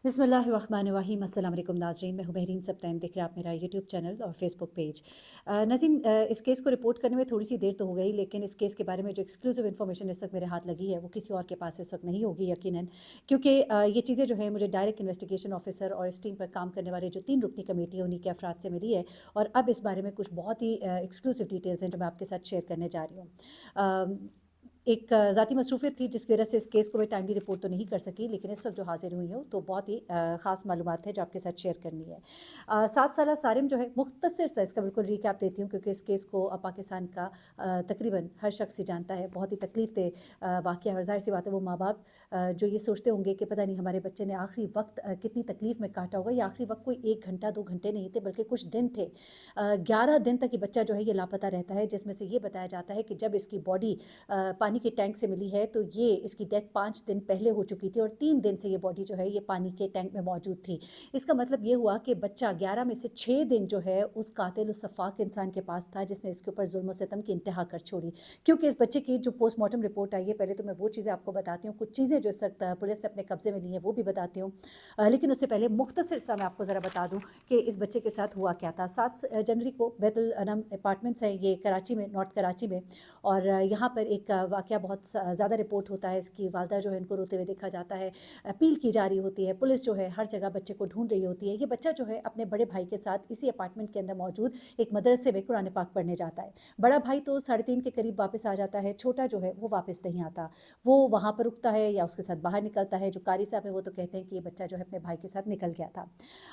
बिस्मिल्लाहिर्रहमानिर्रहीम। अस्सलाम वालेकुम नाज़रीन, मैं हूं बहरीन सब्तैन। देख रहे हैं आप मेरा यूट्यूब चैनल और फेसबुक पेज। नज़ीम, इस केस को रिपोर्ट करने में थोड़ी सी देर तो हो गई, लेकिन इस केस के बारे में जो एक्सक्लूसिव इन्फॉर्मेशन इस वक्त मेरे हाथ लगी है वो किसी और के पास इस वक्त नहीं होगी यकीनन, क्योंकि ये चीज़ें जो है मुझे डायरेक्ट इन्वेस्टिगेशन ऑफिसर और इस टीम पर काम करने वाले जो 3 रुकनी कमेटी है उन्हीं के अफराद से मिली है। और अब इस बारे में कुछ बहुत ही एक्सक्लूसिव डिटेल्स हैं जो मैं आपके साथ शेयर करने जा रही हूँ। एक ज़ाती मसरूफ़ियत थी जिसकी वजह से इस केस को मैं टाइमली रिपोर्ट तो नहीं कर सकी, लेकिन इस वक्त जो हाजिर हुई हूँ तो बहुत ही ख़ास मालूमात है जो आपके साथ शेयर करनी है। 7 साला सारिम जो है, मुख्तसर सा इसका बिल्कुल रिकैप देती हूँ क्योंकि इस केस को पाकिस्तान का तकरीबन हर शख्स ही जानता है। बहुत ही तकलीफ़ दे वाक़या है और ज़ाहिर सी बात है वो माँ बाप जो ये सोचते होंगे कि पता नहीं हमारे बच्चे ने आखिरी वक्त कितनी तकलीफ़ में काटा होगा। या आखिरी वक्त कोई 1 घंटा 2 घंटे नहीं थे बल्कि कुछ दिन थे। 11 दिन तक ये बच्चा जो है ये लापता रहता है, जिसमें से ये बताया जाता है कि जब इसकी बॉडी पानी के टैंक से मिली है तो ये इसकी डेथ 5 दिन पहले हो चुकी थी और 3 दिन से ये बॉडी जो है ये पानी के टैंक में मौजूद थी। इसका मतलब ये हुआ कि बच्चा 11 में से 6 दिन जो है उस कातिल, उस सफ़ाक इंसान के पास था जिसने इसके ऊपर जुल्म सितम की इंतहा कर छोड़ी। क्योंकि इस बच्चे की जो पोस्टमार्टम रिपोर्ट आई है, पहले तो मैं वो चीज़ें आपको बताती हूँ, कुछ चीज़ें जो इस वक्त पुलिस ने अपने कब्जे में ली हैं वो भी बताती हूँ। लेकिन उससे पहले मुख्तसर सा मैं आपको ज़रा बता दूँ कि इस बच्चे के साथ हुआ क्या था। 7 जनवरी को बैतुल अनम अपार्टमेंट्स है ये कराची में, नॉर्थ कराची में, और यहाँ पर एक वाक़या बहुत ज़्यादा रिपोर्ट होता है। इसकी वालदा जो है इनको रोते हुए देखा जाता है, अपील की जा रही होती है, पुलिस जो है हर जगह बच्चे को ढूंढ रही होती है। ये बच्चा जो है अपने बड़े भाई के साथ इसी अपार्टमेंट के अंदर मौजूद एक मदरसे में कुरान पाक पढ़ने जाता है। बड़ा भाई तो 3:30 के करीब वापस आ जाता है, छोटा जो है वो वापस नहीं आता। वो वहाँ पर रुकता है या उसके साथ बाहर निकलता है। जो कारी साहब है वो तो कहते हैं कि ये बच्चा जो है अपने भाई के साथ निकल गया था।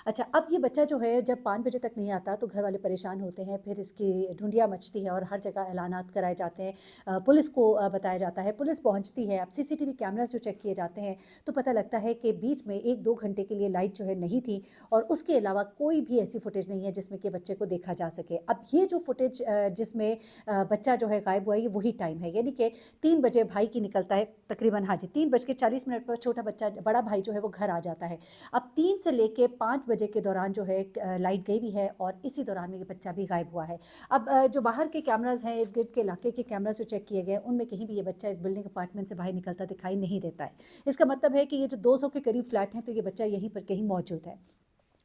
अच्छा, अब ये बच्चा जो है जब 5 बजे तक नहीं आता तो घर वाले परेशान होते हैं, फिर इसकी ढूंढिया मचती है और हर जगह ऐलानात कराए जाते हैं। पुलिस को बताया जाता है, पुलिस पहुंचती है। अब सीसीटीवी कैमरास जो चेक किए जाते हैं तो पता लगता है कि बीच में 1-2 घंटे के लिए लाइट जो है नहीं थी और उसके अलावा कोई भी ऐसी फुटेज नहीं है जिसमें कि बच्चे को देखा जा सके। अब ये जो फुटेज जिसमें बच्चा जो है गायब हुआ है, ये वही टाइम है, यानी कि 3 बजे भाई की निकलता है तकरीबन, हाँ जी, 3:40 पर छोटा बच्चा, बड़ा भाई जो है वो घर आ जाता है। अब 3 से लेके 5 बजे के दौरान जो है लाइट गई भी है और इसी दौरान में ये बच्चा भी गायब हुआ है। अब जो बाहर के कैमराज हैं, इर्द गिर्द के इलाके के कैमराज जो चेक किए गए, उनमें कहीं भी ये बच्चा इस बिल्डिंग अपार्टमेंट से बाहर निकलता दिखाई नहीं देता है। इसका मतलब है कि ये जो 200 के करीब फ्लैट हैं तो ये बच्चा यहीं पर कहीं मौजूद है।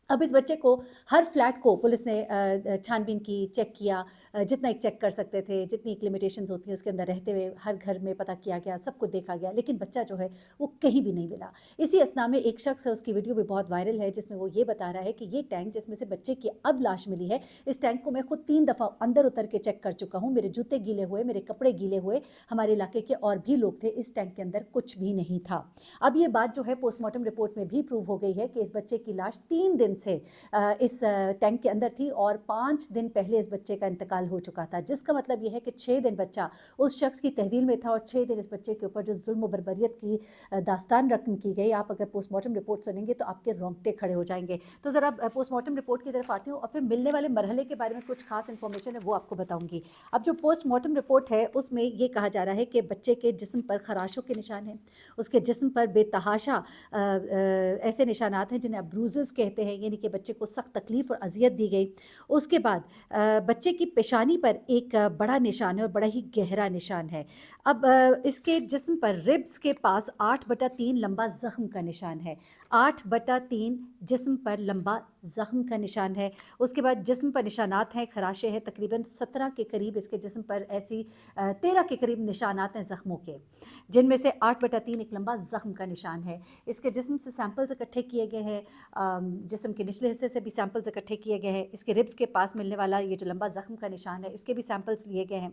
अब इस बच्चे को, हर फ्लैट को पुलिस ने छानबीन की, चेक किया, जितना एक चेक कर सकते थे, जितनी एक लिमिटेशंस होती हैं उसके अंदर रहते हुए हर घर में पता किया गया, सब कुछ देखा गया, लेकिन बच्चा जो है वो कहीं भी नहीं मिला। इसी असना में एक शख्स है, उसकी वीडियो भी बहुत वायरल है, जिसमें वो ये बता रहा है कि ये टैंक जिसमें से बच्चे की अब लाश मिली है, इस टैंक को मैं खुद 3 दफ़ा अंदर उतर के चेक कर चुका हूँ। मेरे जूते गीले हुए, मेरे कपड़े गीले हुए, हमारे इलाके के और भी लोग थे, इस टैंक के अंदर कुछ भी नहीं था। अब ये बात जो है पोस्टमार्टम रिपोर्ट में भी प्रूव हो गई है कि इस बच्चे की लाश 3 दिन से इस टैंक के अंदर थी और 5 दिन पहले इस बच्चे का इंतकाल हो चुका था, जिसका मतलब ये है कि 6 दिन बच्चा उस शख्स की तहवील में था और 6 दिन इस बच्चे के ऊपर जो जुल्म बर्बरियत की दास्तान रकम की गई। आप अगर पोस्टमार्टम रिपोर्ट सुनेंगे तो आपके रोंगटे खड़े हो जाएंगे। तो ज़रा पोस्टमार्टम रिपोर्ट की तरफ आती हूँ और फिर मिलने वाले मरहले के बारे में कुछ खास इन्फॉर्मेशन है वो आपको बताऊँगी। अब जो पोस्टमार्टम रिपोर्ट है उसमें ये कहा जा रहा है कि बच्चे के जिस्म पर खराशों के निशान हैं, उसके जिस्म पर बेतहाशा ऐसे निशानात हैं जिन्हें ब्रूजेस कहते हैं, यानी कि बच्चे को सख्त तकलीफ़ और अजियत दी गई। उसके बाद बच्चे की पेशानी पर एक बड़ा निशान है और बड़ा ही गहरा निशान है। अब इसके जिस्म पर रिब्स के पास 8/3 लंबा ज़ख्म का निशान है। 8/3 जिस्म पर लंबा ज़ख्म का निशान है। उसके बाद जिस्म पर निशानात हैं, खराशे हैं, तकरीबन 17 के करीब इसके जिस्म पर ऐसी 13 के करीब निशानात हैं ज़ख्मों के, जिनमें से 8/3 एक लंबा ज़ख्म का निशान है। इसके जिस्म से सैंपल्स इकट्ठे किए गए हैं, जिस्म के निचले हिस्से से भी सैंपल्स इकट्ठे किए गए हैं। इसके रिब्स के पास मिलने वाला ये जो लंबा ज़ख्म का निशान है, इसके भी सैंपल्स लिए गए हैं।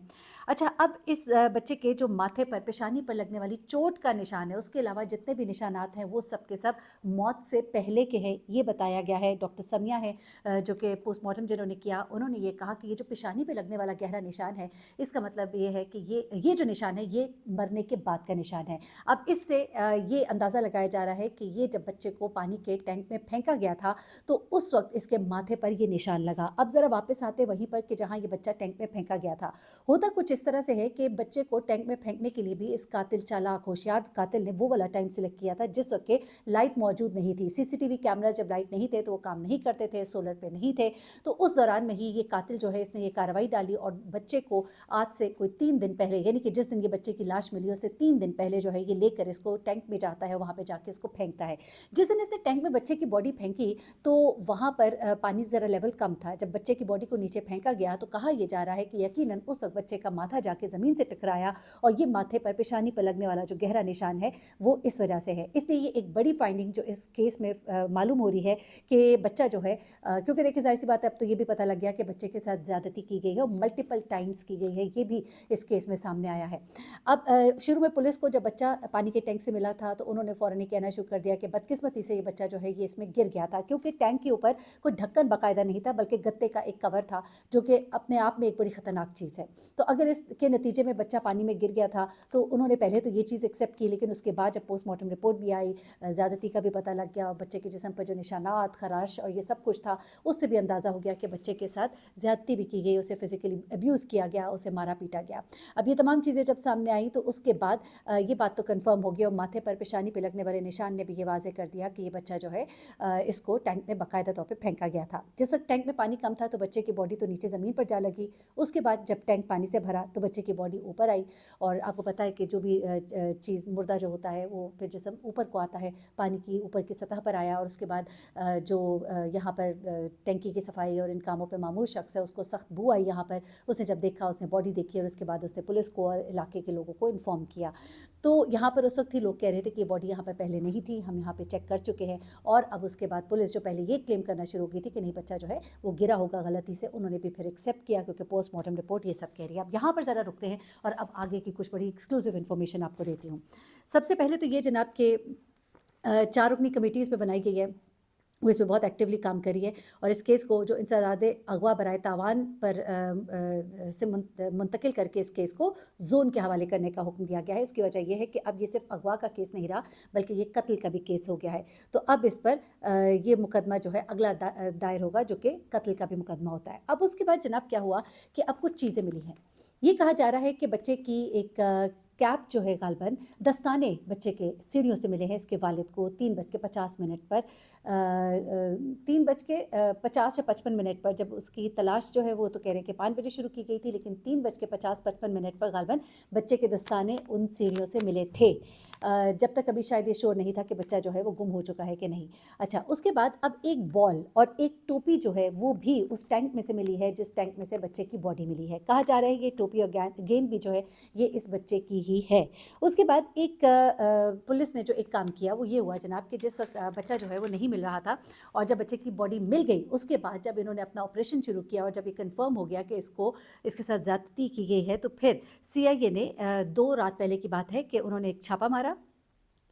अच्छा, अब इस बच्चे के जो माथे पर, पेशानी पर लगने वाली चोट का निशान है, उसके अलावा जितने भी निशानात हैं वो सब के सब मौत से पहले के हैं, ये बताया गया है। डॉक्टर समिया है जो कि पोस्टमार्टम जिन्होंने किया, उन्होंने ये कहा कि ये जो पेशानी पे लगने वाला गहरा निशान है, इसका मतलब ये है कि ये जो निशान है ये मरने के बाद का निशान है। अब इससे ये अंदाज़ा लगाया जा रहा है कि ये जब बच्चे को पानी के टैंक में फेंका गया था تو اس وقت اس کے ماتھے پر یہ نشان لگا۔ اب ذرا واپس آتے وہیں پر کہ جہاں یہ بچہ ٹینک میں پھینکا گیا تھا، ہوتا کچھ اس طرح سے ہے کہ بچے کو ٹینک میں پھینکنے کے لیے بھی اس قاتل چالاک ہوشیار قاتل نے وہ والا ٹائم سلیکٹ کیا تھا جس وقت کہ لائٹ موجود نہیں تھی، سی سی ٹی وی کیمراز جب لائٹ نہیں تھے تو وہ کام نہیں کرتے تھے، سولر پہ نہیں تھے، تو اس دوران میں ہی یہ قاتل جو ہے اس نے یہ کارروائی ڈالی اور بچے کو آج سے کوئی 3 دن پہلے، یعنی کہ جس دن یہ بچے کی لاش ملی اس سے 3 دن پہلے جو ہے یہ لے کر اس کو ٹینک میں جاتا ہے، وہاں پہ جا کے اس کو پھینکتا ہے۔ جس دن اس نے ٹینک میں بچے کی باڈی پھینکی تو وہاں پر پانی ذرا لیول کم تھا، جب بچے کی باڈی کو نیچے پھینکا گیا تو کہا یہ جا رہا ہے کہ یقیناً اس وقت بچے کا ماتھا جا کے زمین سے ٹکرایا اور یہ ماتھے پر پیشانی پر لگنے والا جو گہرا نشان ہے وہ اس وجہ سے ہے۔ اس لیے یہ ایک بڑی فائنڈنگ جو اس کیس میں معلوم ہو رہی ہے کہ بچہ جو ہے کیونکہ دیکھیں ظاہر سی بات ہے اب تو یہ بھی پتہ لگ گیا کہ بچے کے ساتھ زیادتی کی گئی ہے اور ملٹیپل ٹائمز کی گئی ہے، یہ بھی اس کیس میں سامنے آیا ہے۔ اب شروع میں پولیس کو جب بچہ پانی کے ٹینک سے ملا تھا تو انہوں نے فوراً ہی کہنا شروع کر دیا کہ بدقسمتی سے یہ بچہ جو ہے یہ اس میں گر گیا تھا، کیونکہ ٹینک کے اوپر کوئی ڈھکن باقاعدہ نہیں تھا بلکہ گتے کا ایک کور تھا جو کہ اپنے آپ میں ایک بڑی خطرناک چیز ہے۔ تو اگر اس کے نتیجے میں بچہ پانی میں گر گیا تھا تو انہوں نے پہلے تو یہ چیز ایکسیپٹ کی، لیکن اس کے بعد جب پوسٹ مارٹم رپورٹ بھی آئی، زیادتی کا بھی پتہ لگ گیا اور بچے کے جسم پر جو نشانات، خراش اور یہ سب کچھ تھا اس سے بھی اندازہ ہو گیا کہ بچے کے ساتھ زیادتی بھی کی گئی، اسے فزیکلی ابیوز کیا گیا، اسے مارا پیٹا گیا۔ اب یہ تمام چیزیں جب سامنے آئیں تو اس کے بعد یہ بات تو کنفرم ہو گئی اور ماتھے پر پیشانی پہ لگنے والے نشان نے بھی یہ واضح کر دیا کہ یہ بچہ جو ہے اس کو ٹینک میں باقاعدہ طور پہ پھینکا گیا تھا۔ جس وقت ٹینک میں پانی کم تھا تو بچے کی باڈی تو نیچے زمین پر جا لگی، اس کے بعد جب ٹینک پانی سے بھرا تو بچے کی باڈی اوپر آئی، اور آپ کو پتہ ہے کہ جو بھی چیز مردہ جو ہوتا ہے وہ پھر جسم اوپر کو آتا ہے، پانی کی اوپر کی سطح پر آیا اور اس کے بعد جو یہاں پر ٹینکی کی صفائی اور ان کاموں پہ معمور شخص ہے اس کو سخت بو آئی یہاں پر، اس نے جب دیکھا اس نے باڈی دیکھی اور اس کے بعد اس نے پولیس کو اور علاقے کے لوگوں کو انفارم کیا۔ تو یہاں پر اس وقت ہی لوگ کہہ رہے تھے کہ یہ باڈی یہاں پر پہلے نہیں تھی، ہم یہاں پہ چیک کر چکے ہیں، اور اب اس کے بعد پولیس جو پہلے یہ کلیم کرنا شروع ہو گئی تھی کہ نہیں بچہ جو ہے وہ گرا ہوگا غلطی سے، انہوں نے بھی پھر ایکسیپٹ کیا کیونکہ پوسٹ مارٹم رپورٹ یہ سب کہہ رہی ہے۔ اب یہاں پر ذرا رکتے ہیں اور اب آگے کی کچھ بڑی ایکسکلوزیو انفارمیشن آپ کو دیتی ہوں۔ سب سے پہلے تو یہ جناب کہ 4 رکنی کمیٹیز پہ بنائی گئی ہے، وہ اس میں بہت ایکٹیولی کام کری ہے اور اس کیس کو جو انسداد اغوا برائے تاوان پر سے منتقل کر کے اس کیس کو زون کے حوالے کرنے کا حکم دیا گیا ہے۔ اس کی وجہ یہ ہے کہ اب یہ صرف اغوا کا کیس نہیں رہا بلکہ یہ قتل کا بھی کیس ہو گیا ہے، تو اب اس پر یہ مقدمہ جو ہے اگلا دائر ہوگا جو کہ قتل کا بھی مقدمہ ہوتا ہے۔ اب اس کے بعد جناب کیا ہوا کہ اب کچھ چیزیں ملی ہیں، یہ کہا جا رہا ہے کہ بچے کی ایک کیپ جو ہے غالباً دستانے بچے کے سیڑھیوں سے ملے ہیں اس کے والد کو 3:50 پر 3:50 یا 55 پر، جب اس کی تلاش جو ہے وہ تو کہہ رہے ہیں کہ 5 بجے شروع کی گئی تھی لیکن 3:50-55 پر غالباً بچے کے دستانے ان سیڑھیوں سے ملے تھے، جب تک ابھی شاید یہ شور نہیں تھا کہ بچہ جو ہے وہ گم ہو چکا ہے کہ نہیں۔ اچھا، اس کے بعد اب ایک بال اور ایک ٹوپی جو ہے وہ بھی اس ٹینک میں سے ملی ہے جس ٹینک میں سے بچے کی باڈی ملی ہے، کہا جا رہا ہے یہ ٹوپی اور گیند بھی جو ہے یہ اس بچے کی ہی ہے۔ اس کے بعد ایک پولیس نے جو ایک کام کیا وہ یہ ہوا جناب کہ جس وقت بچہ جو ہے وہ نہیں مل رہا تھا اور جب بچے کی باڈی مل گئی اس کے بعد جب انہوں نے اپنا آپریشن شروع کیا اور جب یہ کنفرم ہو گیا کہ اس کے ساتھ زیادتی کی گئی ہے تو پھر سی آئی اے نے 2 رات پہلے کی بات ہے کہ انہوں نے ایک چھاپا مارا،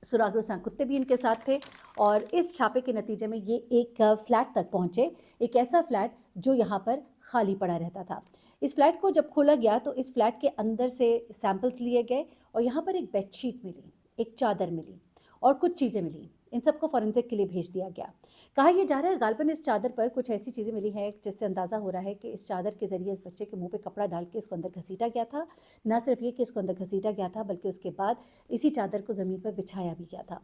سراغ رساں کتے بھی ان کے ساتھ تھے، اور اس چھاپے کے نتیجے میں یہ ایک فلیٹ تک پہنچے، ایک ایسا فلیٹ جو یہاں پر خالی پڑا رہتا تھا۔ اس فلیٹ کو جب کھولا گیا تو اس فلیٹ کے اندر سے سیمپلز لیے گئے اور یہاں پر ایک بیڈ شیٹ ملی، ایک چادر ملی اور کچھ چیزیں ملی، ان سب کو فورنزک کے لیے بھیج دیا گیا۔ کہا یہ جا رہا ہے غالباً اس چادر پر کچھ ایسی چیزیں ملی ہیں جس سے اندازہ ہو رہا ہے کہ اس چادر کے ذریعے اس بچے کے منہ پہ کپڑا ڈال کے اس کو اندر گھسیٹا گیا تھا، نہ صرف یہ کہ اس کو اندر گھسیٹا گیا تھا بلکہ اس کے بعد اسی چادر کو زمین پر بچھایا بھی گیا تھا۔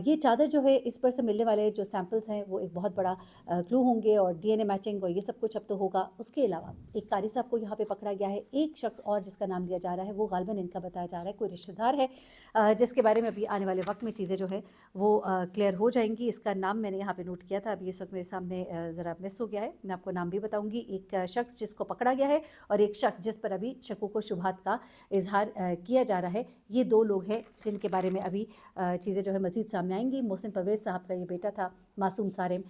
یہ چادر جو ہے اس پر سے ملنے والے جو سیمپلز ہیں وہ ایک بہت بڑا کلو ہوں گے اور ڈی این اے میچنگ اور یہ سب کچھ اب تو ہوگا۔ اس کے علاوہ ایک قاری صاحب کو یہاں پہ پکڑا گیا ہے، ایک شخص اور جس کا نام لیا جا رہا ہے وہ غالباً ان کا بتایا جا رہا ہے کوئی رشتہ دار ہے، جس کے بارے میں ابھی آنے والے وقت میں چیزیں جو ہے وہ کلیئر ہو جائیں گی۔ اس کا نام میں نے یہاں پہ نوٹ کیا تھا، ابھی اس وقت میرے سامنے ذرا مس ہو گیا ہے، میں آپ کو نام بھی بتاؤں گی۔ ایک شخص جس کو پکڑا گیا ہے اور ایک شخص جس پر ابھی شکوک و شبہات کا اظہار کیا جا رہا ہے، یہ 2 لوگ ہیں جن کے بارے میں ابھی چیزیں جو ہے مزید سامنے آئیں گی۔ محسن پرویز صاحب کا یہ بیٹا تھا معصوم صارم،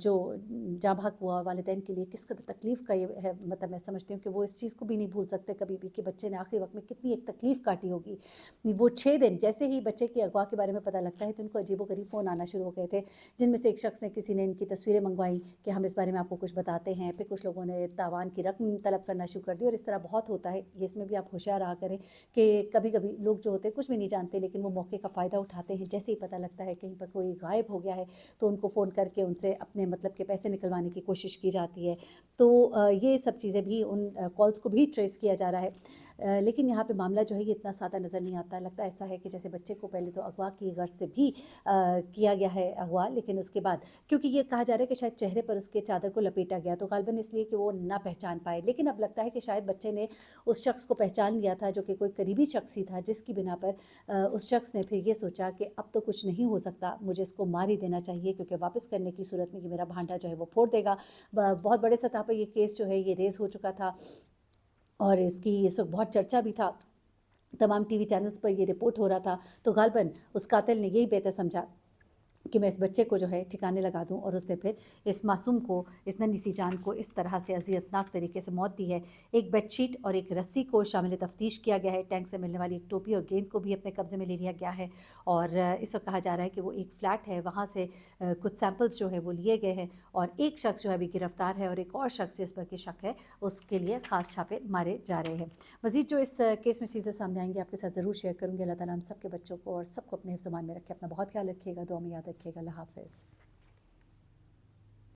جو جاں بحق ہوا، والدین کے لیے کس قدر تکلیف کا یہ ہے، مطلب میں سمجھتی ہوں کہ وہ اس چیز کو بھی نہیں بھول سکتے کبھی بھی کہ بچے نے آخری وقت میں کتنی ایک تکلیف کاٹی ہوگی۔ وہ 6 دن جیسے ہی بچے کی اغوا کے بارے میں پتہ لگتا ہے تو ان کو عجیب अजीबोगरीब फ़ोन आना शुरू हो गए थे, जिनमें से एक शख्स ने, किसी ने इनकी तस्वीरें मंगवाई कि हम इस बारे में आपको कुछ बताते हैं। फिर कुछ लोगों ने तावान की रकम तलब करना शुरू कर दी, और इस तरह बहुत होता है। ये इसमें भी आप होशियार रहा करें कि कभी कभी लोग जो होते हैं कुछ भी नहीं जानते, लेकिन वो मौके का फ़ायदा उठाते हैं। जैसे ही पता लगता है कहीं पर कोई गायब हो गया है तो उनको फ़ोन करके उनसे अपने मतलब के पैसे निकलवाने की कोशिश की जाती है। तो ये सब चीज़ें भी, उन कॉल्स को भी ट्रेस किया जा रहा है। लेकिन यहाँ पे मामला जो है ये इतना सादा नज़र नहीं आता। लगता ऐसा है कि जैसे बच्चे को पहले तो अगवा की गर्ज से भी किया गया है अगवा, लेकिन उसके बाद क्योंकि ये कहा जा रहा है कि शायद चेहरे पर उसके चादर को लपेटा गया, तो गालिबन इसलिए कि वो ना पहचान पाए। लेकिन अब लगता है कि शायद बच्चे ने उस शख्स को पहचान लिया था, जो कि कोई करीबी शख्स ही था, जिसकी बिना पर उस शख्स ने फिर ये सोचा कि अब तो कुछ नहीं हो सकता, मुझे इसको मार ही देना चाहिए, क्योंकि वापस करने की सूरत में कि मेरा भांडा जो है वो फोड़ देगा। बहुत बड़े सतह पर ये केस जो है ये रेज़ हो चुका था, और इसकी इस वक्त बहुत चर्चा भी था। तमाम टीवी चैनल्स पर ये रिपोर्ट हो रहा था। तो गालिबन उस कातिल ने यही बेहतर समझा कि मैं इस बच्चे को जो है ठिकाने लगा दूं, और उसने फिर इस मासूम को, इस नन्ही सी जान को इस तरह से अज़ियतनाक तरीके से मौत दी है। एक बेडशीट और एक रस्सी को शामिल तफ्तीश किया गया है। टैंक से मिलने वाली एक टोपी और गेंद को भी अपने कब्ज़े में ले लिया गया है। और इस वक्त कहा जा रहा है कि वो एक फ़्लैट है, वहाँ से कुछ सैम्पल्स जो है वो लिए गए हैं, और एक शख्स जो है अभी गिरफ़्तार है, और एक और शख्स जिस पर कि शक है उसके लिए ख़ास छापे मारे जा रहे हैं। मज़ीद जो इस केस में चीज़ें सामने आएंगी आपके साथ ज़रूर शेयर करूँगी। अल्लाह ताला हम सब के बच्चों को और सबको अपने ज़ुबान में रखे। अपना बहुत ख्याल रखिएगा, दुआ में याद रखिएगा। अल्लाह हाफ़िज़।